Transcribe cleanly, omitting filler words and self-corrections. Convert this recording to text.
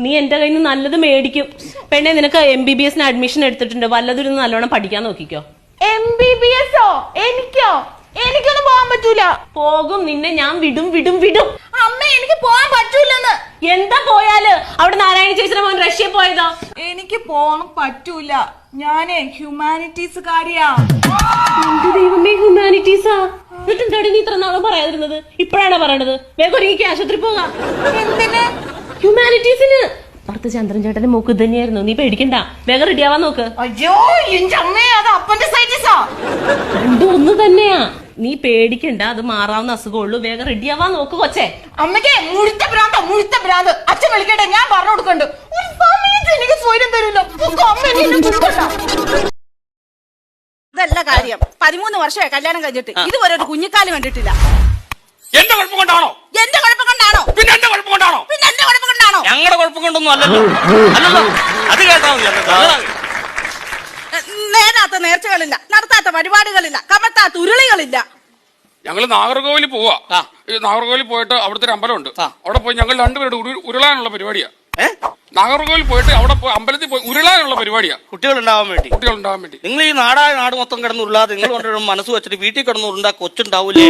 നീ എന്റെ കയ്യിൽ നിന്ന് നല്ലത് മേടിക്കും. പെണ്ണെ, നിനക്ക് MBBS അഡ്മിഷൻ എടുത്തിട്ടുണ്ട്. വല്ലതൊരു നല്ലോണം പഠിക്കാൻ നോക്കിക്കോ. MBBS എനിക്കോ? എനിക്കൊന്നും പോകാൻ പറ്റൂല. പോകും, നിന്നെ ഞാൻ വിടും. അമ്മ, എനിക്ക് പോകാൻ പറ്റൂലെന്ന്. എന്താ പോയാല്? അവിടെ നാരായണ ചേച്ചിയുടെ മോൻ റഷ്യ പോയതോ? എനിക്ക് പോകാൻ പറ്റൂല. ഞാനേ ഹ്യൂമാനിറ്റീസ് കാര്യാ. എന്റെ ദൈവമേ, ഹ്യൂമാനിറ്റീസാ? എന്നിട്ട് എന്താടി നീ ഇത്ര നാളും പറയാതിരുന്നത്? ഇപ്പഴാണോ പറയണത്? വേഗം ഒരുങ്ങി ആശുപത്രി പോകാം. എന്തിന്? ഹ്യൂമാനിറ്റീസിന്. പുറത്ത് ചന്ദ്രൻ ചേട്ടന്റെ മൂക്ക് തന്നെയായിരുന്നു. നീ പേടിക്കണ്ട, വേഗം റെഡിയാവാൻ നോക്ക്. അയ്യോ, എന്റെ അമ്മേ, അത് അപ്പൻഡിസൈറ്റിസാ. രണ്ടും ഒന്ന് തന്നെയാ. നീ പേടിക്കണ്ട, അത് മാറാവുന്ന അസുഖമുള്ളൂ. വേഗം റെഡിയാവാൻ നോക്ക് കൊച്ചേ. അമ്മയ്ക്ക് മുഴുത്ത ഭ്രാന്ത്. അച്ഛൻ വിളിക്കട്ടെ, ഞാൻ പറഞ്ഞു കൊടുക്കണ്ട്. ഒരു സമയത്ത് എനിക്ക് സ്വയം തരൂല്ലോ. അതല്ല കാര്യം. 13 വർഷമായി കല്യാണം കഴിഞ്ഞിട്ട് ഇതുവരെ ഒരു കുഞ്ഞിക്കാലം കണ്ടിട്ടില്ല. എന്റെ കുഴപ്പം കൊണ്ടാണോ? എന്റെ കുഴപ്പം കൊണ്ടാണോ? പിന്നെ എന്റെ കുഴപ്പം കൊണ്ടാണോ? പിന്നെ എന്റെ കുഴപ്പം കൊണ്ടാണോ? ഞങ്ങളുടെ കുഴപ്പം കൊണ്ടൊന്നും അല്ലല്ലോ. അത് കേട്ടാ നേരാത്ത നേർച്ചകളില്ല, നടത്താത്ത പരിപാടികളില്ല, കമത്താത്ത ഉരുളികളില്ല. ഞങ്ങള് നാഗർകോവിലിൽ പോവാ. നാഗർകോവിലിൽ പോയിട്ട് അവിടുത്തെ ഒരു അമ്പലമുണ്ട്. അവിടെ പോയി ഞങ്ങൾ രണ്ടുപേരുടെ ഉരുളാനുള്ള പരിപാടിയാ. നാഗർകോവിൽ പോയിട്ട് അവിടെ അമ്പലത്തിൽ പോയി ഉരുളാനുള്ള പരിപാടിയാ. കുട്ടികൾ ഉണ്ടാവാൻ വേണ്ടി. നിങ്ങൾ ഈ നാടായ നാട് മൊത്തം കിടന്ന് ഉരുളാതെ നിങ്ങൾ കൊണ്ടുവരും മനസ്സ് വെച്ചിട്ട് വീട്ടിൽ കിടന്ന് ഉരുണ്ടാ കൊച്ചുണ്ടാവൂലേ?